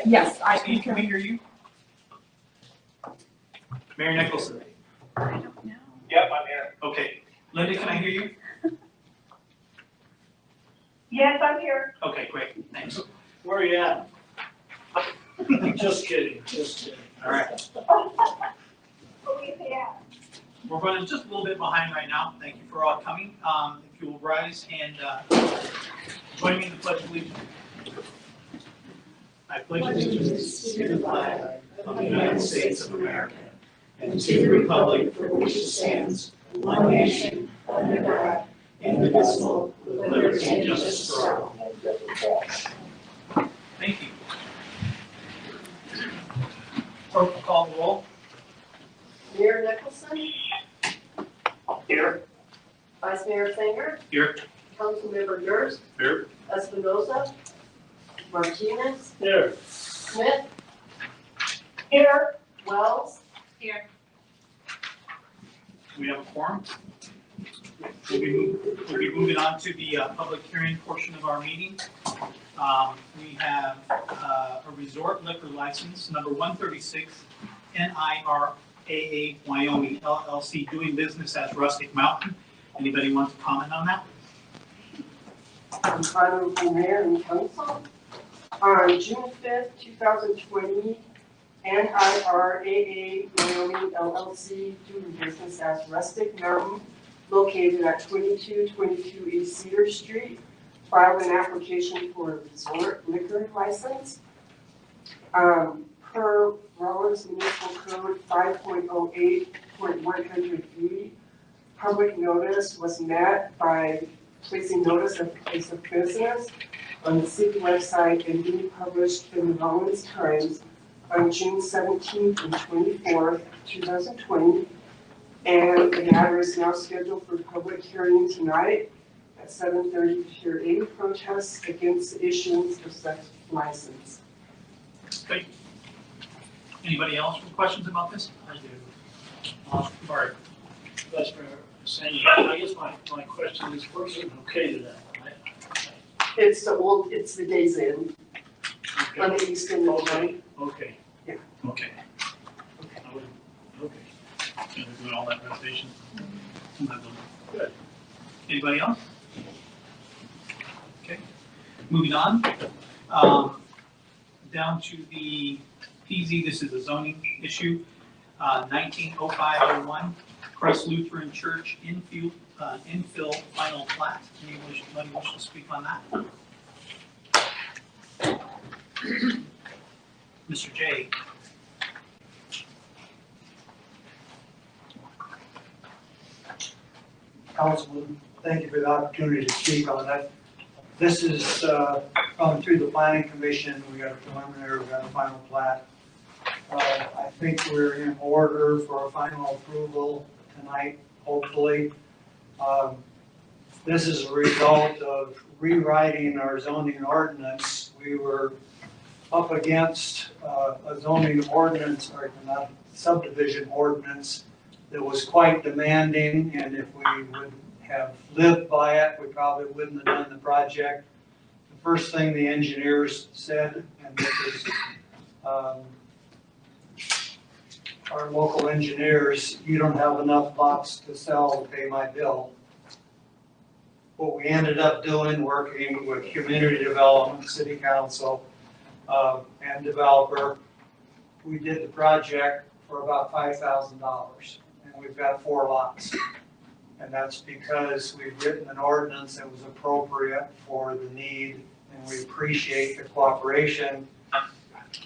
Yes, I Steve, can can. we hear you? Mayor Nicholson. I don't know. Yep, I'm here. Okay. Linda, can I hear you? Yes, I'm here. Okay, great, thanks. Where are you at? Just kidding, just kidding. All right. Yeah. We're running just a little bit behind right now. Thank you for all coming. If you will rise and join me in the pledge of allegiance. I pledge allegiance to the flag of the United States of America and to the republic for which it stands, one nation, under God, indivisible, with liberty and justice for all. Thank you. Clerk will call the roll. Mayor Nicholson, Here. Vice Mayor Singer, Here. Councilmember Yurs, Here. Espinoza, Martinez, Here. Smith, Here. Wells, We have a quorum. We'll be moving on to the public hearing portion of our meeting. We have a resort liquor license, number 136, NIRAA Wyoming LLC, doing business as Rustic Mountain. Anybody want to comment on that? Honorable Mayor and Council. On June 5th, 2020, NIRAA Wyoming LLC doing business as Rustic Mountain, located at 2222 East Cedar Street, filed an application for a resort liquor license. Per Rawlins Municipal Code 5.08.103, public notice was met by placing notice of place of business on the city website and being published in the Rawlins Times on June 17th and 24th, 2020. And the matter is now scheduled for public hearing tonight at 7:30 to hear any protests against the issuance of such license. Great. Anybody else with questions about this? I do. Bart. Vice Mayor Singer, I guess my question is, where's it okay to that? It's the Days Inn on the east end of town. Okay. Okay. Okay. We're doing all that renovation. Good. Anybody else? Okay, moving on. Down to the PZ, this is a zoning issue. 190501, Christ Lutheran Church infill final plat. Anybody wish to speak on that? Mr. J. Councilman, thank you for the opportunity to speak on that. This is going through the planning commission. We got a preliminary, we got a final plat. I think we're in order for a final approval tonight, hopefully. This is a result of rewriting our zoning ordinance. We were up against a zoning ordinance, or not subdivision ordinance, that was quite demanding, and if we would have lived by it, we probably wouldn't have done the project. The first thing the engineers said, and this is our local engineers, you don't have enough lots to sell to pay my bill. What we ended up doing, working with community development, city council, and developer, we did the project for about $5,000. We've got 4 lots. And that's because we've written an ordinance that was appropriate for the need, and we appreciate the cooperation.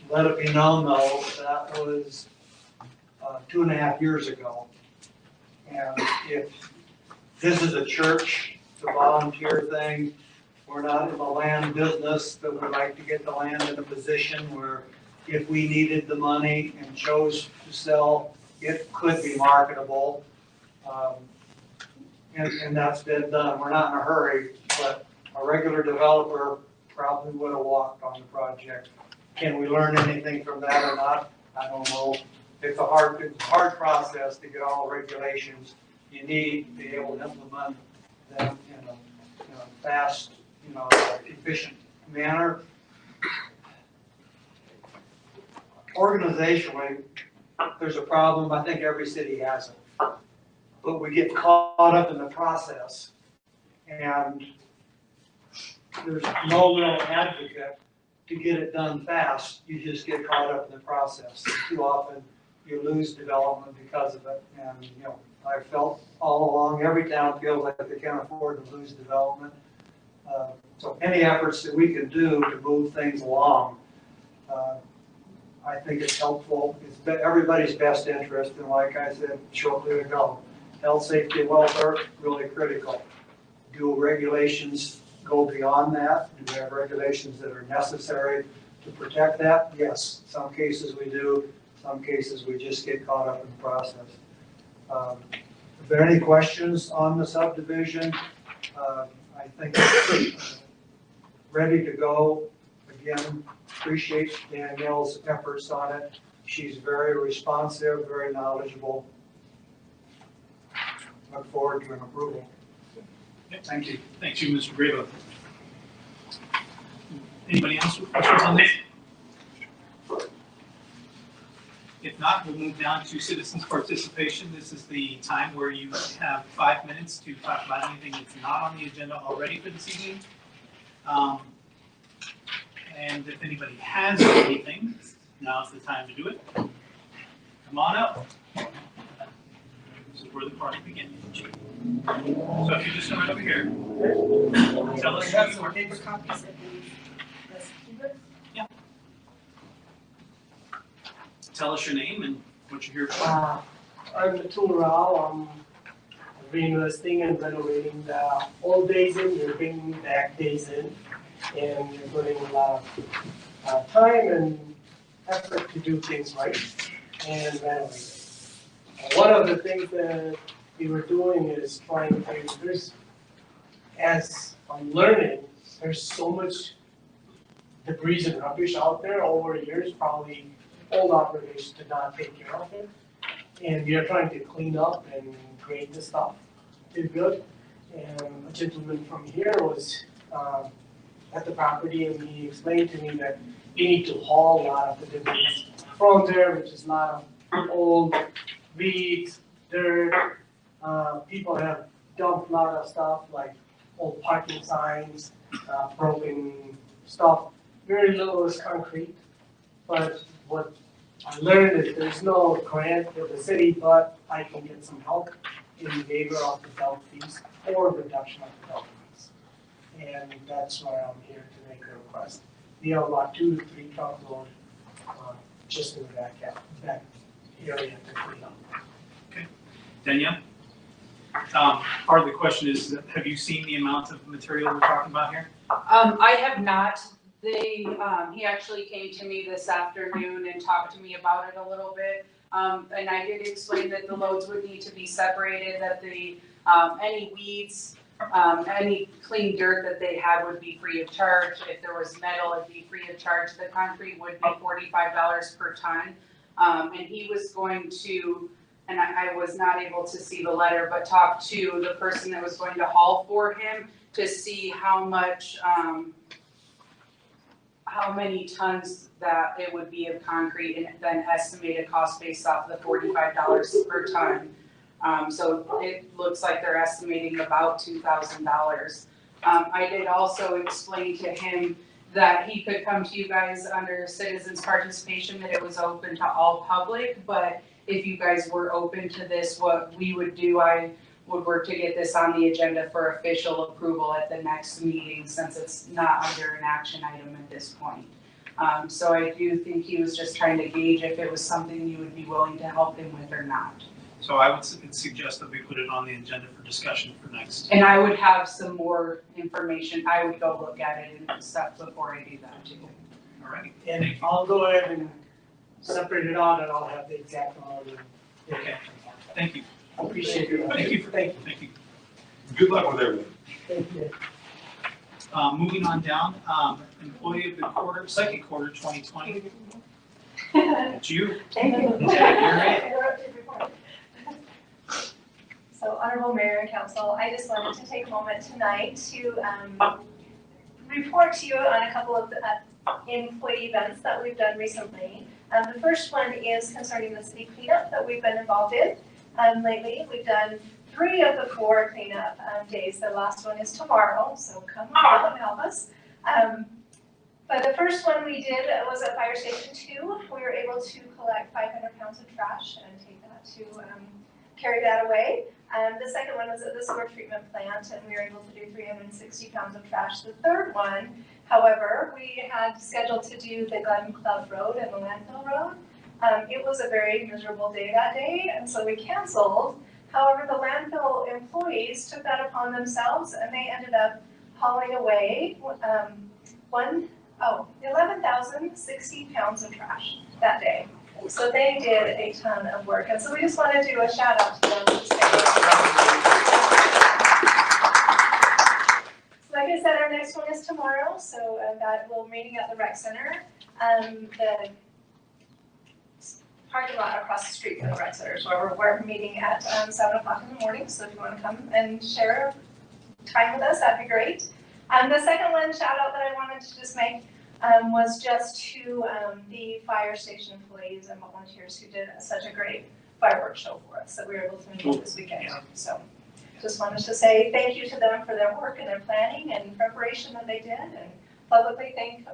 Let it be known though, that was 2.5 years ago. And if this is a church, it's a volunteer thing, we're not in the land business, but we'd like to get the land in a position where if we needed the money and chose to sell, it could be marketable, and that's been done. We're not in a hurry, but a regular developer probably would have walked on the project. Can we learn anything from that or not? I don't know. It's a hard process to get all the regulations. You need to be able to implement them in a fast, efficient manner. organizationally, there's a problem, I think every city has it. But we get caught up in the process, and there's no real advocate to get it done fast. You just get caught up in the process. Too often, you lose development because of it. And, you know, I felt all along, every town feels like they can't afford to lose development. So any efforts that we can do to move things along, I think it's helpful. It's everybody's best interest, and like I said shortly ago, health, safety, and welfare, really critical. Do regulations go beyond that? Do we have regulations that are necessary to protect that? Yes, some cases we do, some cases we just get caught up in the process. If there are any questions on the subdivision, I think it's ready to go. Again, appreciate Danielle's efforts on it. She's very responsive, very knowledgeable. Look forward to an approval. Thank you. Thank you, Mr. Grabo. Anybody else with questions on this? If not, we'll move down to citizens' participation. This is the time where you have 5 minutes to talk about anything that's not on the agenda already for this evening. And if anybody has anything, now's the time to do it. Come on up. This is where the party begins. So if you just come right over here, tell us who you are. Paper copies of these. Yeah. Tell us your name and what you're here for. I'm Atul Rao. I've been investing and renovating the old days in, you're bringing back days in, and you're putting a lot of time and effort to do things right and renovate. One of the things that we were doing is trying to, as I'm learning, there's so much debris and rubbish out there over years, probably old operations did not take care of it. And we are trying to clean up and grade the stuff, did good. And a gentleman from here was at the property, and he explained to me that we need to haul a lot of the debris from there, which is a lot of old weeds, dirt. People have dumped a lot of stuff like old parking signs, broken stuff. Very little is concrete, but what I learned is there's no grant for the city, but I can get some help in waiver of the dump fees or reduction of the dump fees. And that's why I'm here to make a request. We have about 2 to 3 truckload just in the back area to clean up. Okay. Danielle? Part of the question is, have you seen the amount of material we're talking about here? I have not. He actually came to me this afternoon and talked to me about it a little bit. And I did explain that the loads would need to be separated, that any weeds, any clean dirt that they had would be free of charge. If there was metal, it'd be free of charge. The concrete would be $45 per ton. And he was going to, and I was not able to see the letter, but talk to the person that was going to haul for him to see how much, how many tons that it would be of concrete, and then estimated cost based off the $45 per ton. So it looks like they're estimating about $2,000. I did also explain to him that he could come to you guys under citizens participation, that it was open to all public, but if you guys were open to this, what we would do, I would work to get this on the agenda for official approval at the next meeting, since it's not under an action item at this point. So I do think he was just trying to gauge if it was something you would be willing to help him with or not. So I would suggest that we put it on the agenda for discussion for next. And I would have some more information. I would go look at it and stuff before I do that too. All right. And I'll go ahead and separate it out, and I'll have the exact amount. Okay. Thank you. I appreciate your. Thank you. Thank you. Thank you. Good luck with everything. Thank you. Moving on down, employee of the quarter, second quarter 2020. It's you. Thank you. Yeah, Interrupted report. So Honorable Mayor and Council, I just wanted to take a moment tonight to report to you on a couple of employee events that we've done recently. The first one is concerning the city cleanup that we've been involved in. Lately, we've done 3 of the 4 cleanup days. The last one is tomorrow, so come on and help us. But the first one we did was at Fire Station 2. We were able to collect 500 pounds of trash and take that to carry that away. The second one was at the sewer treatment plant, and we were able to do 360 pounds of trash. The third one, however, we had scheduled to do the Gun Club Road and the Landfill Road. It was a very miserable day that day, and so we canceled. However, the landfill employees took that upon themselves, and they ended up hauling away 11,060 pounds of trash that day. So they did a ton of work, and so we just want to do a shout out to them. So like I said, our next one is tomorrow, so that we'll meeting at the rec center. The parking lot across the street from the rec center, so we're meeting at 7 o'clock in the morning, so if you want to come and share time with us, that'd be great. The second one, shout out that I wanted to just make was just to the fire station employees and volunteers who did such a great fireworks show for us that we were able to enjoy this weekend. So just wanted to say thank you to them for their work and their planning and preparation that they did, and publicly thank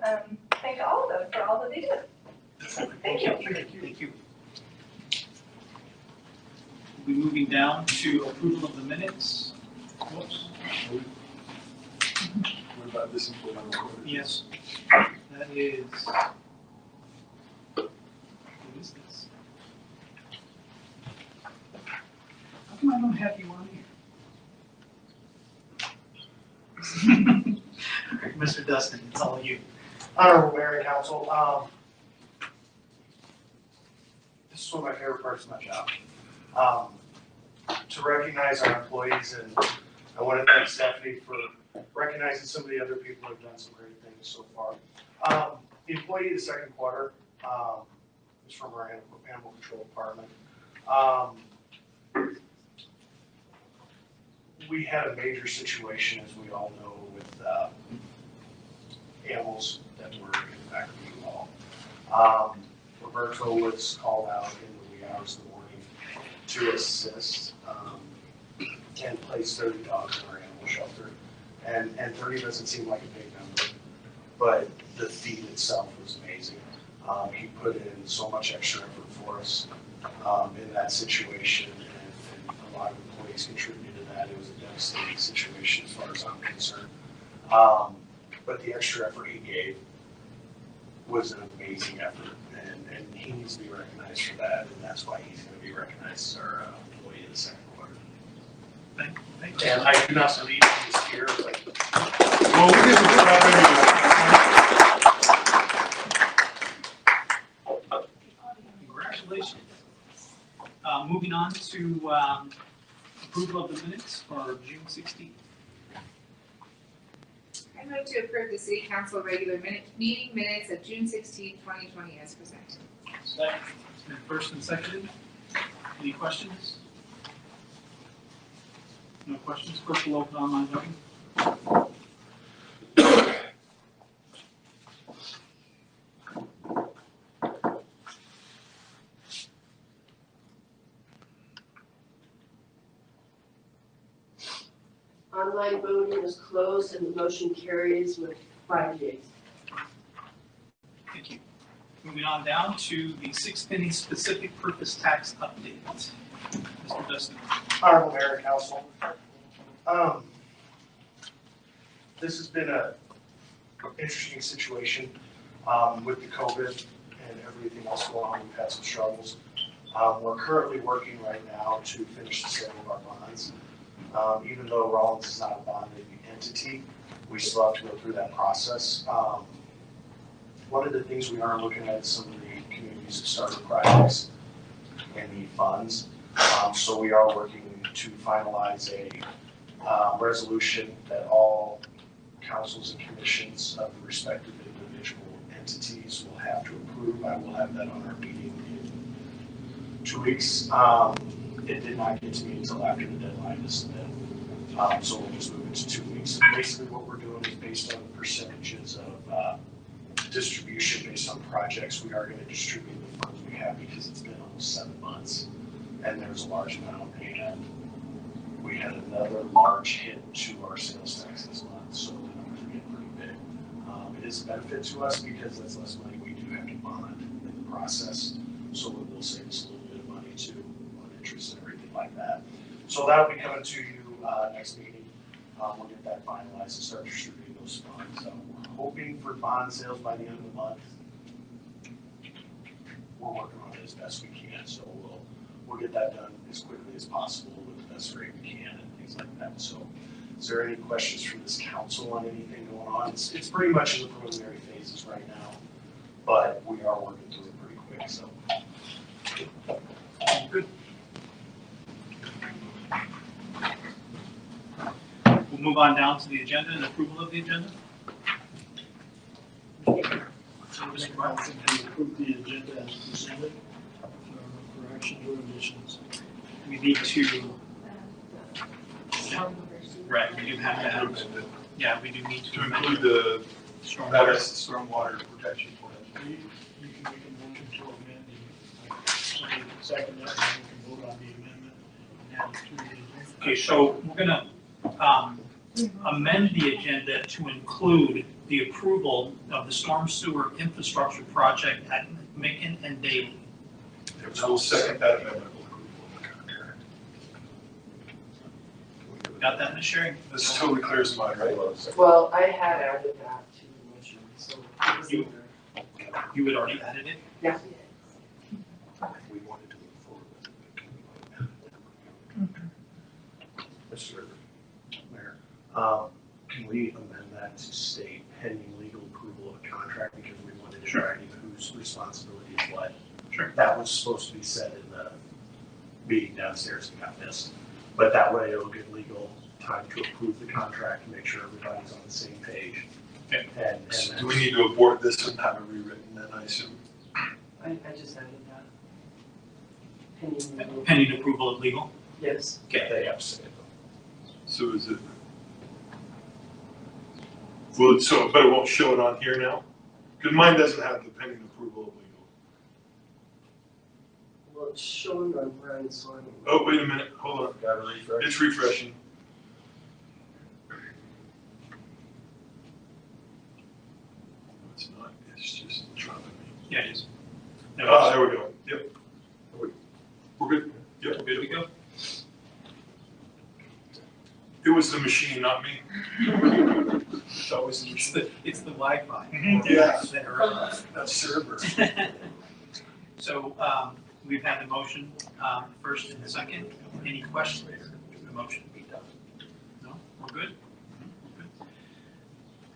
all of them for all that they did. Thank you. Thank you. We'll be moving down to approval of the minutes. Whoops. What about this employee? Yes. That is. What is this? How come I don't have you on here? Mr. Dustin, it's all you. Honorable Mayor and Council, this is one of my favorite parts of my job. To recognize our employees, and I want to thank Stephanie for recognizing some of the other people who have done some great things so far. The employee of the second quarter is from our animal control department. We had a major situation, as we all know, with animals that were in fact being mauled. Roberto was called out in the wee hours of the morning to assist and place 30 dogs in our animal shelter. And 30 doesn't seem like a big number, but the feed itself was amazing. He put in so much extra effort for us in that situation, and a lot of employees contributed to that. It was a devastating situation as far as I'm concerned. But the extra effort he gave was an amazing effort, and he needs to be recognized for that, and that's why he's going to be recognized as our employee in the second quarter. Thank you. And I do not believe he's here, but Well, we did the job anyway. Congratulations. Moving on to approval of the minutes for June 16th. I move to approve the city council regular meeting minutes of June 16, 2020 as presented. Second. It's been first and seconded. Any questions? No questions? Clerk will open online voting. Online voting is closed and the motion carries with 5 yeas. Thank you. Moving on down to the 6 penny specific purpose tax update. Mr. Dustin. Honorable Mayor and Council, this has been an interesting situation with the COVID and everything else going on. We've had some struggles. We're currently working right now to finish the sale of our bonds. Even though Rawlins is not a bonded entity, we still have to go through that process. One of the things we are looking at is some of the communities that started projects and need funds. So we are working to finalize a resolution that all councils and commissions of the respective individual entities will have to approve. I will have that on our meeting in 2 weeks. It did not get to me until after the deadline to submit. So we'll just move it to 2 weeks. Basically what we're doing is based on the percentages of distribution based on projects. We are going to distribute the funds we have because it's been almost 7 months and there's a large amount, and we had another large hit to our sales tax this month, so the numbers are getting pretty big. It is a benefit to us because that's less money we do have to bond in the process, so it will save us a little bit of money too on interest and everything like that. So that'll be coming to you next meeting. We'll get that finalized and start distributing those funds. We're hoping for bond sales by the end of the month. We're working on it as best we can, so we'll get that done as quickly as possible with the best rate we can and things like that. So is there any questions from this council on anything going on? It's pretty much in the preliminary phases right now, but we are working through it pretty quick, so. Good. We'll move on down to the agenda and approval of the agenda. Mr. Martin, can you approve the agenda as presented? For corrections or additions? We need to, right, we do have to have, yeah, we do need to To amend include the stormwater. stormwater protection plan. You can make a motion to amend, and somebody can second that, and we can vote on the amendment and add it to the agenda. Okay, so we're gonna amend the agenda to include the approval of the storm sewer infrastructure project at Macon and Daly. I will second that amendment. Got that, Ms. Sherry? This totally clears my mind, right? Well, I had added that to the motion, so. it was in there. You had already added it? Yeah. We wanted to move forward with it. Mr. Mayor, can we amend that to state pending legal approval of a contract, because we wanted to try whose responsibility is what? Sure. That was supposed to be said in the meeting downstairs and got missed. But that way it'll get legal time to approve the contract and make sure everybody's on the same page. Okay. And So then- do we need to abort this and have it rewritten then, I assume? I just added that. Pending legal. Pending approval of legal? Yes. Okay. They have to say it. So is it? Well, so, but it won't show it on here now? Because mine doesn't have the pending approval of legal. Well, it's showing on Brian's one. Oh, wait a minute, hold on. Got to refresh. It's refreshing. It's not, it's just dropping me. Yeah, it is. Ah, there we go. Yep. We're good. Yep, Good to go? It was the machine, not me. It's always the It's machine. it's the Wi-Fi. Yeah. That That's server. So, we've had the motion, first and the second. Any questions? The motion be done. No? We're good? We're good.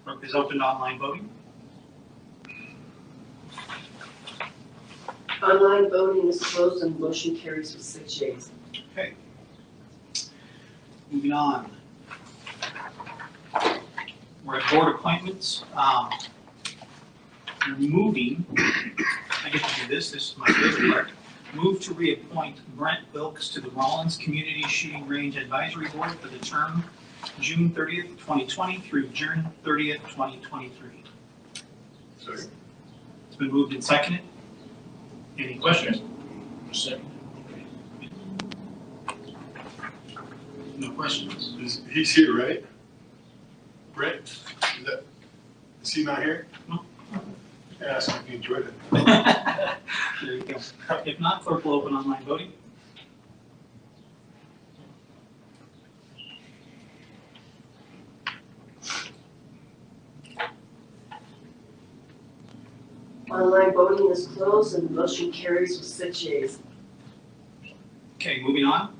Clerk is open to online voting. Online voting is closed and motion carries with 6 yeas. Okay. Moving on. We're at board appointments. Moving, I get to do this is my favorite part. Move to reappoint Brent Wilkes to the Rawlins Community Shooting Range Advisory Board for the term June 30th, 2020 through June 30th, 2023. Sorry. It's been moved and seconded. Any questions? Second. No questions? He's here, right? Brent, is he not here? No. Ask if he enjoyed it. There you go. If not, clerk will open online voting. Online voting is closed and motion carries with 6 yeas. Okay, moving on.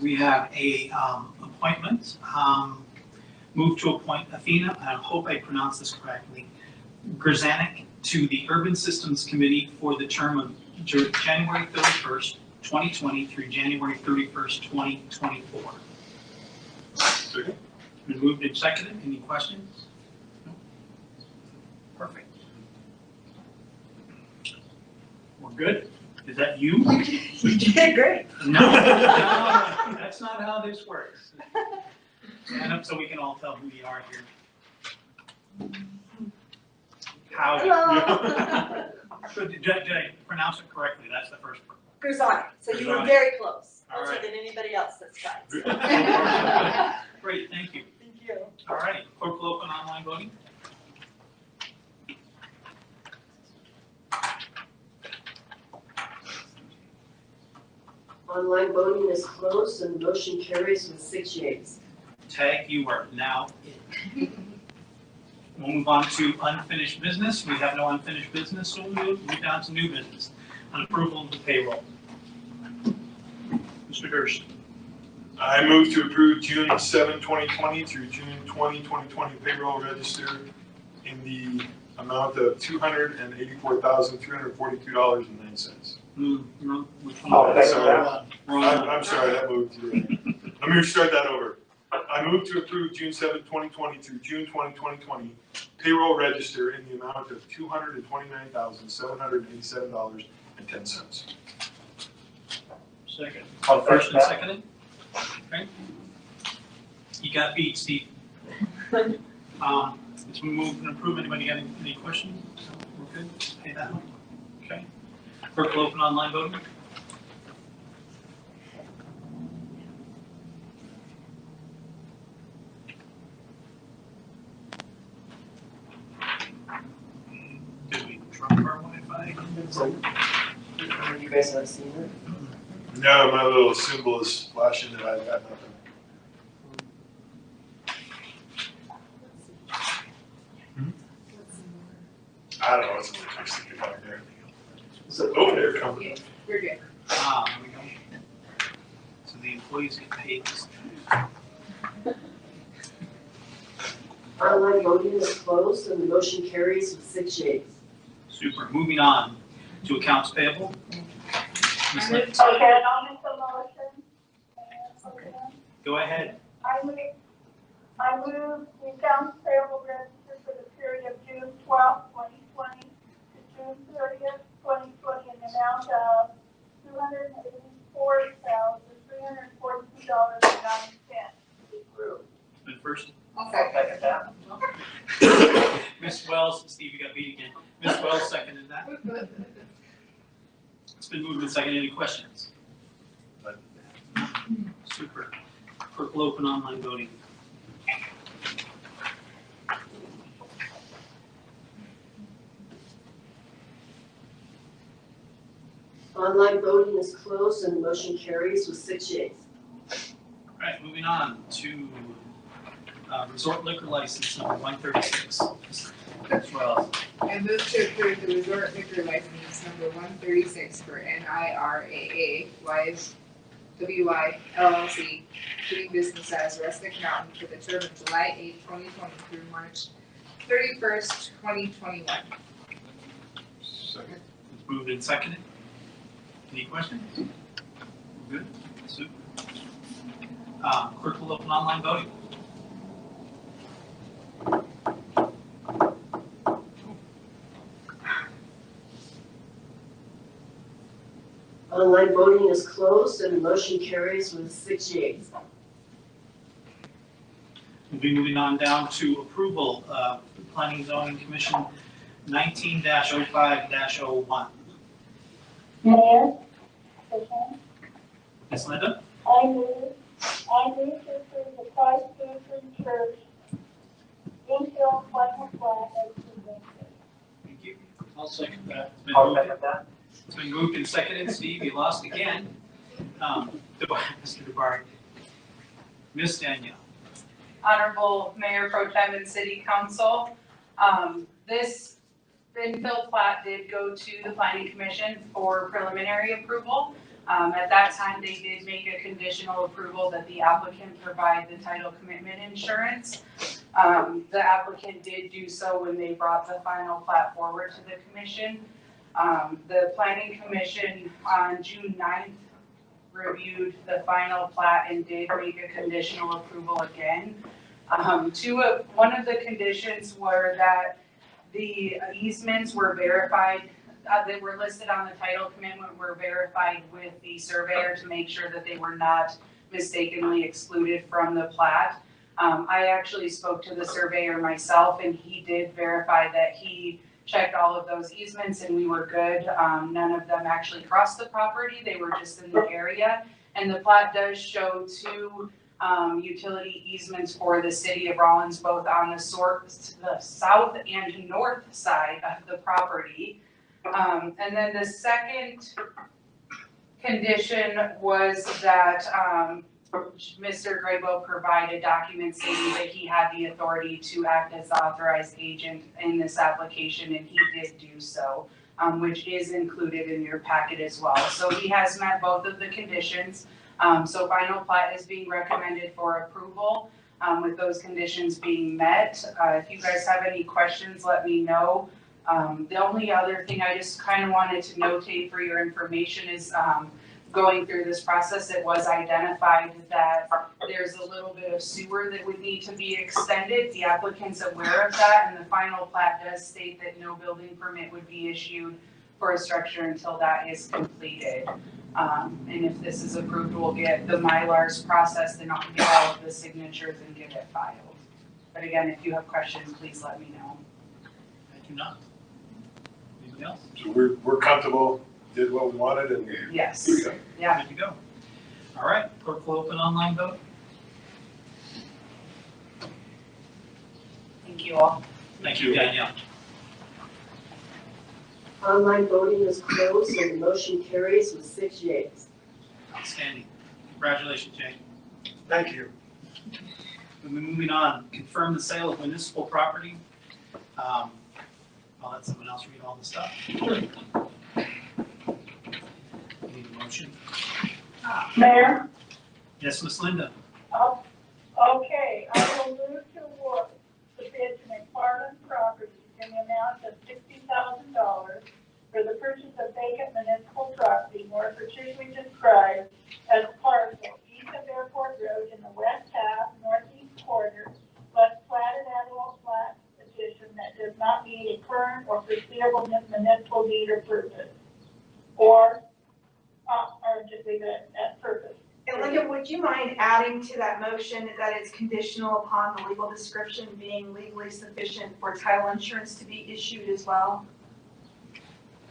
We have a appointment. Move to appoint Athena, I hope I pronounced this correctly, Grzanek to the Urban Systems Committee for the term of January 31st, 2020 through January 31st, 2024. Second. Been moved and seconded. Any questions? No? Perfect. We're good? Is that you? You did great. No, no, that's not how this works. Stand up so we can all tell who you are here. How Hello. So did I pronounce it correctly? That's the first part. Grisani, so you were Grisani. very close, All closer right. than anybody else that's tried. Great, thank you. Thank you. All right, clerk will open online voting. Online voting is closed and the motion carries with 6 yeas. Tag, you are now in. We'll move on to unfinished business. We have no unfinished business, so we'll move down to new business. On approval of the payroll. Mr. Durst. I move to approve June 7, 2020 through June 20, 2020 payroll register in the amount of $284,342.09. No, which Oh, one? that's Sorry. right. I'm sorry, that moved. Let me start that over. I move to approve June 7, 2020 through June 20, 2020 payroll register in the amount of $229,787.10. Second. I'll First and that. seconded? Okay. You got beat, Steve. It's been moved and approved. Anybody got any questions? We're good? Pay that one? Okay. Clerk will open online voting. Did we drop our Wi-Fi? You guys have seen it? No, my little symbol is flashing that I've got nothing. I don't know what's in the text that you're talking there. Oh, there it comes. Yeah, we're good. There we go. So the employees get paid this time. Online voting is closed and the motion carries with 6 yeas. Super. Moving on to accounts payable. Ms. Lynn, Okay, I'll make the motion. go ahead. I move the accounts payable register for the period of June 12th, 2020 to June 30th, 2020 in the amount of $284,342.09. Been first. I'll second that. Ms. Wells, Steve, you got beat again. Ms. Wells seconded that. It's been moved and seconded. Any questions? Super. Clerk will open online voting. Online voting is closed and the motion carries with 6 yeas. All right, moving on to resort liquor license number 136. Ms. Wells. I move to approve the resort liquor license number 136 for NIRAA WY LLC, doing business as Rustic Mountain for the term of July 8, 2020 through March 31st, 2021. Second. It's moved and seconded. Any questions? Good. Super. Clerk will open online voting. Online voting is closed and the motion carries with 6 yeas. We'll be moving on down to approval of Planning Zoning Commission 19-05-01. Mayor, Ms. Linda? I move to approve the Christ Lutheran Church infill final plat as presented. Thank you. I'll second that. It's been moved and seconded. Steve, you lost again. Mr. DeBarry. Ms. Danielle. Honorable Mayor Pro Tem and City Council, this infill plat did go to the Planning Commission for preliminary approval. At that time, they did make a conditional approval that the applicant provide the title commitment insurance. The applicant did do so when they brought the final plat forward to the commission. The Planning Commission on June 9th reviewed the final plat and did make a conditional approval again. One of the conditions were that the easements were verified, that were listed on the title commitment were verified with the surveyor to make sure that they were not mistakenly excluded from the plat. I actually spoke to the surveyor myself and he did verify that he checked all of those easements and we were good. None of them actually crossed the property, they were just in the area. And the plat does show two utility easements for the city of Rawlins, both on the south and north side of the property. And then the second condition was that Mr. Graybo provided documents stating that he had the authority to act as the authorized agent in this application, and he did do so, which is included in your packet as well. So he has met both of the conditions. So final plat is being recommended for approval, with those conditions being met. If you guys have any questions, let me know. The only other thing I just kind of wanted to notate for your information is, going through this process, it was identified that there's a little bit of sewer that would need to be extended. The applicant's aware of that, and the final plat does state that no building permit would be issued for a structure until that is completed. And if this is approved, we'll get the Mylars processed and I'll get all of the signatures and get it filed. But again, if you have questions, please let me know. I do not. Anybody else? So we're comfortable, did what we wanted and. Yes. Okay. Yeah. Good to go. All right, clerk will open online vote. Thank you all. Thank you, Danielle. Online voting is closed and the motion carries with 6 yeas. Outstanding. Congratulations, Jay. Thank you. We'll be moving on. Confirm the sale of municipal property. I'll let someone else read all the stuff. Need a motion? Mayor? Yes, Miss Linda. Okay, I will move to award the bid to McFarland Properties in the amount of $60,000 for the purchase of vacant municipal property more particularly described as parcel east of Airport Road in the west half, northeast quarter, plus platted annual plat petition that does not meet a current or foreseeable municipal need or purpose. Or just leave it at purpose. And Linda, would you mind adding to that motion that it's conditional upon the legal description being legally sufficient for title insurance to be issued as well?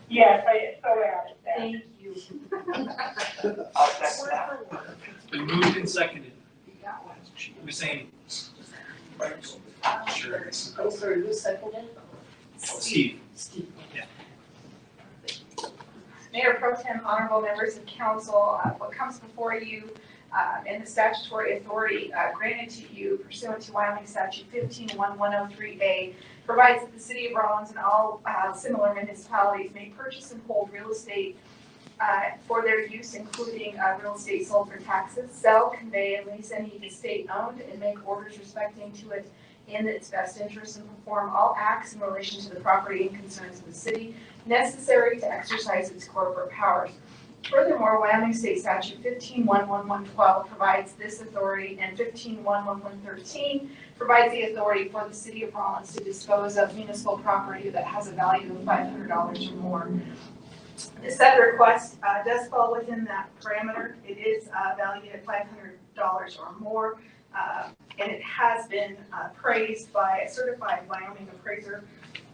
Yes, I so added that. Thank you. I'll second that. It's been moved and seconded. Miss Amy. I'm sorry, who seconded? Steve. Steve. Mayor Pro Tem, honorable members of council, what comes before you and the statutory authority granted to you pursuant to Wyoming Statute 15-1103A provides that the city of Rawlins and all similar municipalities may purchase and hold real estate for their use, including real estate sold for taxes, sell, convey, and lease any estate owned, and make orders respecting to it in its best interest, and perform all acts in relation to the property and concerns of the city necessary to exercise its corporate powers. Furthermore, Wyoming State Statute 15-11112 provides this authority, and 15-11113 provides the authority for the city of Rawlins to dispose of municipal property that has a value of $500 or more. The said request does fall within that parameter. It is valued at $500 or more, and it has been appraised by a certified Wyoming appraiser,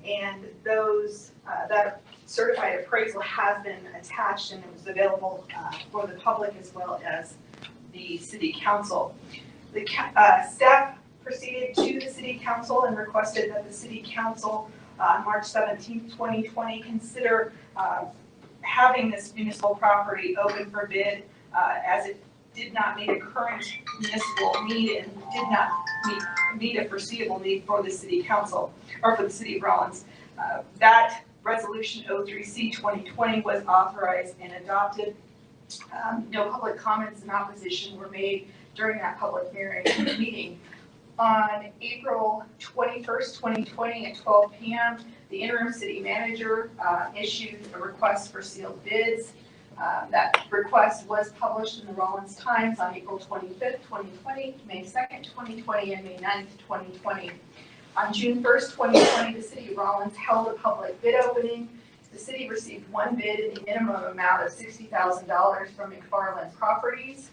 and those that certified appraisal has been attached and it was available for the public as well as the city council. The staff proceeded to the city council and requested that the city council on March 17th, 2020 consider having this municipal property open for bid as it did not meet a current municipal need and did not meet a foreseeable need for the city council or for the city of Rawlins. That resolution 03C 2020 was authorized and adopted. No public comments in opposition were made during that public meeting. On April 21st, 2020 at 12 p.m., the interim city manager issued a request for sealed bids. That request was published in the Rawlins Times on April 25th, 2020, May 2nd, 2020, and May 9th, 2020. On June 1st, 2020, the city of Rawlins held a public bid opening. The city received one bid in the minimum amount of $60,000 from McFarland Properties.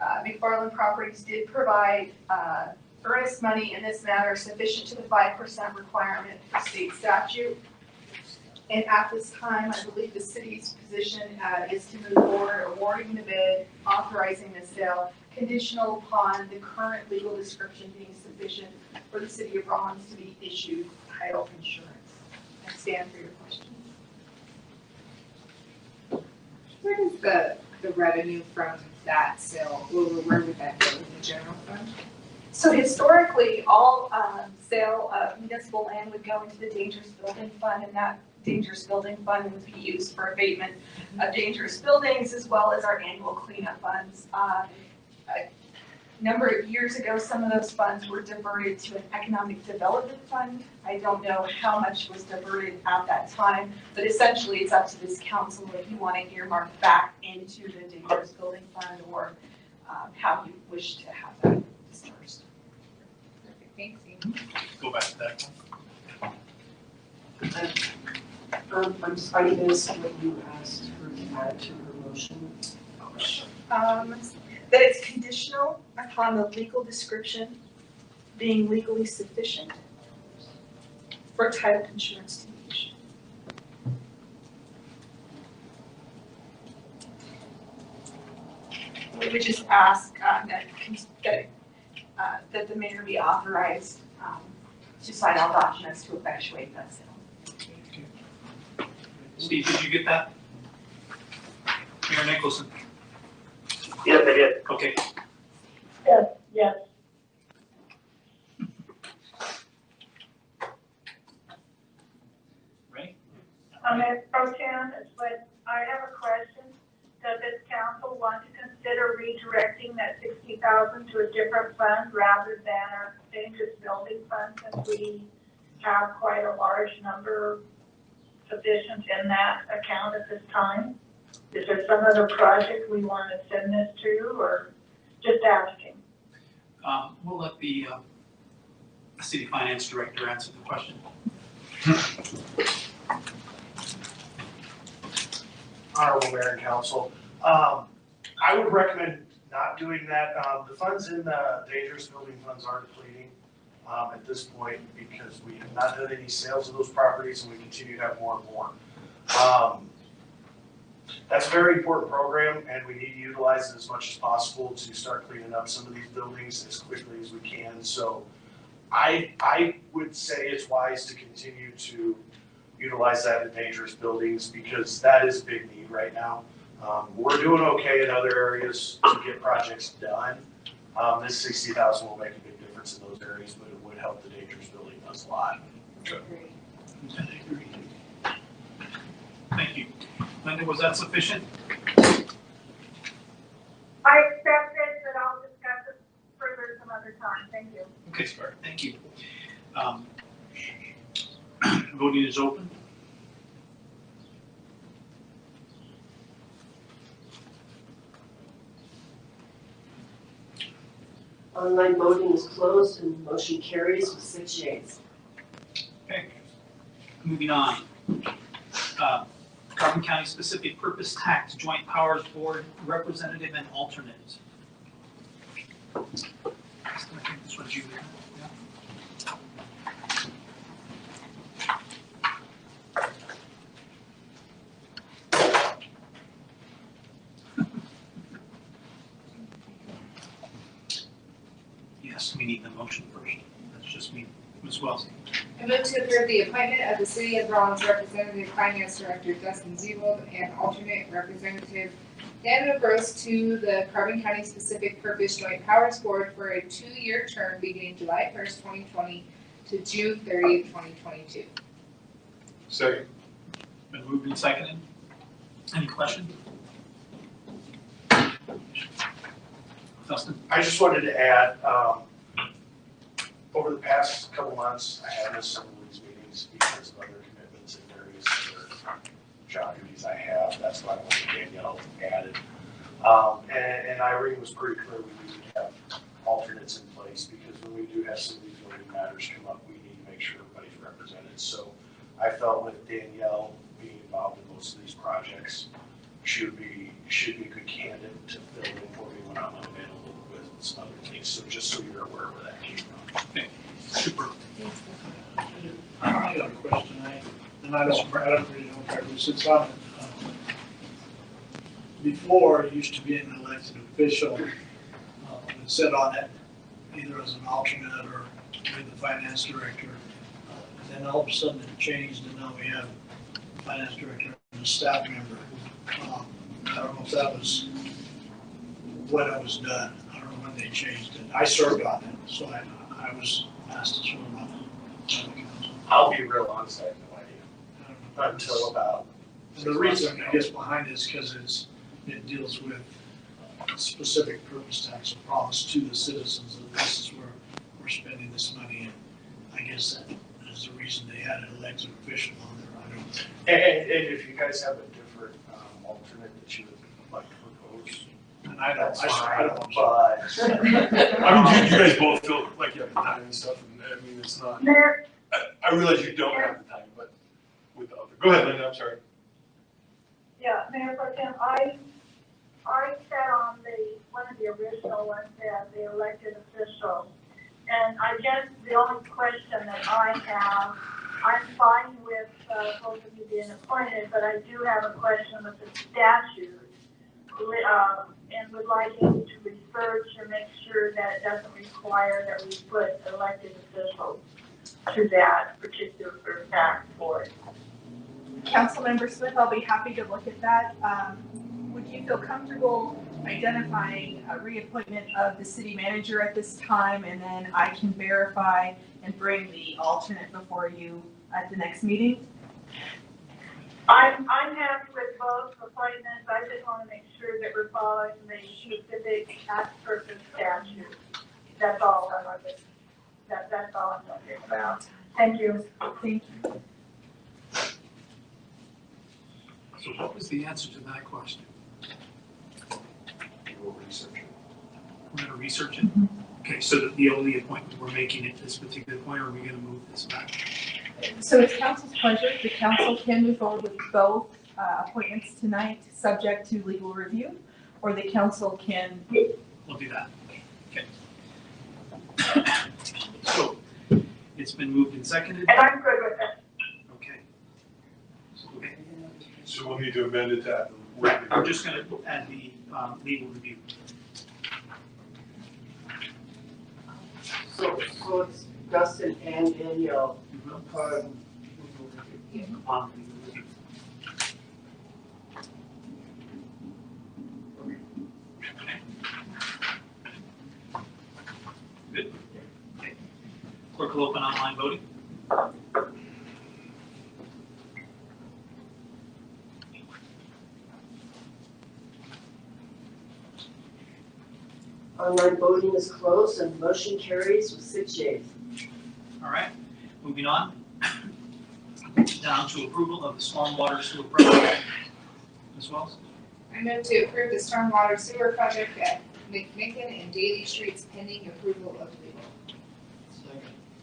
McFarland Properties did provide earnest money in this matter sufficient to the 5% requirement for state statute. And at this time, I believe the city's position is to move forward, awarding the bid, authorizing the sale, conditional upon the current legal description being sufficient for the city of Rawlins to be issued title insurance. I stand for your questions. Where does the revenue from that sale, where would that go, in the general fund? So historically, all sale of municipal land would go into the dangerous building fund, and that dangerous building fund would be used for abatement of dangerous buildings as well as our annual cleanup funds. A number of years ago, some of those funds were diverted to an economic development fund. I don't know how much was diverted at that time, but essentially it's up to this council if you want to earmark back into the dangerous building fund or how you wish to have that dispersed. Perfect, thanks, Go back to that. I missed what you asked her to add to her motion. That it's conditional upon the legal description being legally sufficient for title insurance to be issued. We would just ask that the mayor be authorized to sign all documents to effectuate that sale. Steve, did you get that? Mayor Nicholson? Yes, I did. Okay. Yes. Ready? Mayor Pro Tem, but I have a question. Does this council want to consider redirecting that $60,000 to a different fund rather than our dangerous building fund, since we have quite a large number sufficient in that account at this time? Is there some other project we want to send this to, or just asking? We'll let the city finance director answer the question. Honorable Mayor and Council, I would recommend not doing that. The funds in the dangerous building funds are depleting at this point because we have not done any sales of those properties and we continue to have more and more. That's a very important program and we need to utilize it as much as possible to start cleaning up some of these buildings as quickly as we can. So I would say it's wise to continue to utilize that in dangerous buildings because that is a big need right now. We're doing okay in other areas to get projects done. This 60,000 will make a big difference in those areas, but it would help the dangerous building funds a lot. Thank you. Linda, was that sufficient? I accept it, but I'll discuss it further some other time. Thank you. Okay, sir. Thank you. Voting is open. Online voting is closed and motion carries with 6 yeas. Okay. Moving on. Carbon County Specific Purpose Tax Joint Powers Board Representative and Alternate. I think this was you. Yeah. Yes, we need the motion first. That's just me. Ms. Wells. I move to approve the appointment of the City of Rawlins Representative Finance Director Dustin Zebold and alternate representative Daniel Gross to the Carbon County Specific Purpose Joint Powers Board for a 2-year term beginning July 1st, 2020 to June 30th, 2022. Second. Been moved and seconded. Any questions? Dustin? I just wanted to add, over the past couple months, I have missed some of these meetings because of other commitments and various other job duties I have. That's why I wanted Danielle added. And Irene was pretty clear we need to have alternates in place because when we do have some of these voting matters come up, we need to make sure everybody's represented. So I felt with Danielle being involved in most of these projects, should be a good candidate to fill in for me when I'm unavailable with some other things. So just so you're aware where that came from. Super. I got a question, and I don't really who sits on it. Before, it used to be an elected official would sit on it, either as an alternate or with the finance director. And then all of a sudden it changed, and now we have a finance director and a staff member. I don't know if that was when it was done. I don't know when they changed it. I served on it, so I was asked to serve on it. I'll be real honest, I have no idea. I don't know. Until about. And the reason, I guess, behind it is because it deals with specific purpose tax, a promise to the citizens that this is where we're spending this money. And I guess that is the reason they had an elected official on there. I don't know. And if you guys have a different alternate that you would like to propose, And I that's don't, I fine, don't. but. I mean, you guys both feel like you have the time and stuff, and I mean, it's not, Mayor, I realize you don't have the time, but with the other, go ahead, Linda, I'm sorry. yeah, Mayor Pro Tem, I sat on one of the original ones as the elected official. And I guess the only question that I have, I'm fine with both of you being appointed, but I do have a question with the statute. And would like you to research or make sure that it doesn't require that we put elected officials to that particular task force. Councilmember Smith, I'll be happy to look at that. Would you feel comfortable identifying a reappointment of the city manager at this time, and then I can verify and bring the alternate before you at the next meeting? I'm happy with both appointments. I just want to make sure that we're following the specific tax purpose statute. That's all I'm looking. That's all I'm talking about. Thank you. Thank you. So what was the answer to that question? We'll research it. We're gonna research it? Okay, so the only appointment we're making at this particular point, or are we gonna move this back? So it's council's pleasure. The council can move forward with both appointments tonight, subject to legal review, or the council can. We'll do that. Okay. So it's been moved and seconded? And I'm good with it. Okay. Okay. So we'll need to amend it to add the. Right, we're just gonna add the legal review. So it's Dustin and Danielle. Upon legal review. Okay. Good. Okay. Clerk will open online voting. Online voting is closed and the motion carries with 6 yeas. All right, moving on. Down to approval of the stormwater sewer project. Ms. Wells? I move to approve the stormwater sewer project at McMicken and Daly Streets pending approval of legal.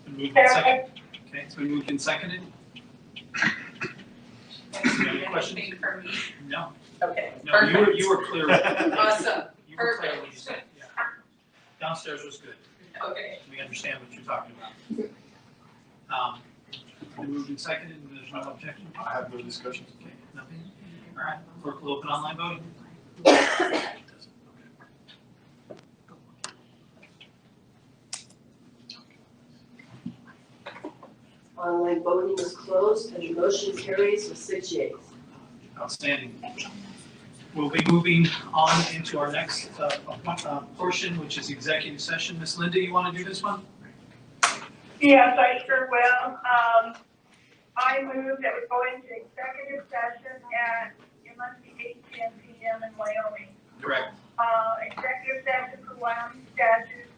Been moved and seconded. Okay, it's been moved and seconded. Any questions? For me. No. Okay. No, you were clear. Awesome. You were clear what you said, yeah. Downstairs was good. Okay. We understand what you're talking about. Been moved and seconded, and there's no objection? I have no discussions. Okay, nothing? All right, clerk will open online voting. Online voting is closed and the motion carries with 6 yeas. Outstanding. We'll be moving on into our next portion, which is executive session. Ms. Linda, you want to do this one? Yes, I sure will. I move that we go into executive session at, it must be 8:10 p.m. in Wyoming. Correct. Executive session for Wyoming statute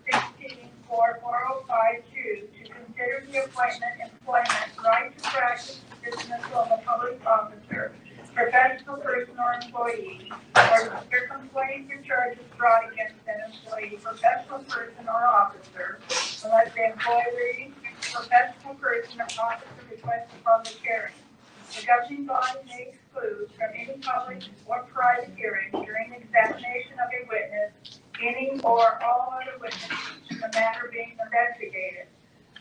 16-44052 to consider the appointment, employment, right to practice, dismissal of a public officer, professional person or employee, or to hear complaints or charges brought against an employee, professional person or officer, unless the employee, professional person or officer requests a public hearing. The governing body may exclude from any public or private hearing during the examination of a witness, any or all other witnesses in the matter being investigated.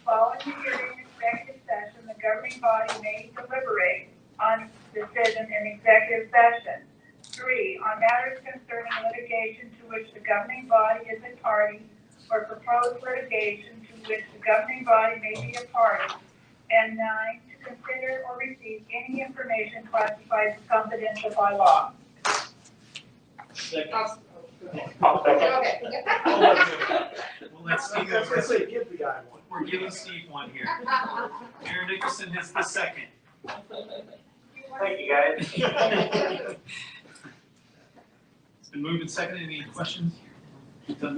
Following the hearing executive session, the governing body may deliberate on decision in executive session. 3, on matters concerning litigation to which the governing body is a party or proposed litigation to which the governing body may be a party. And 9, to consider or receive any information classified as confidential by law. Second. Okay. We'll let Steve I was gonna have say, give the guy one. We're giving Steve one here. Aaron Nicholson has the second. Thank you, guys. It's been moved and seconded. Any questions? None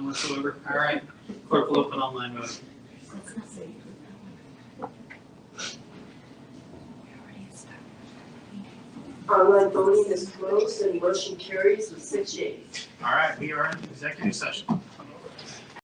whatsoever. All right. Clerk will open online vote. Online voting is closed and motion carries with 6 yeas. All right, we are in executive session.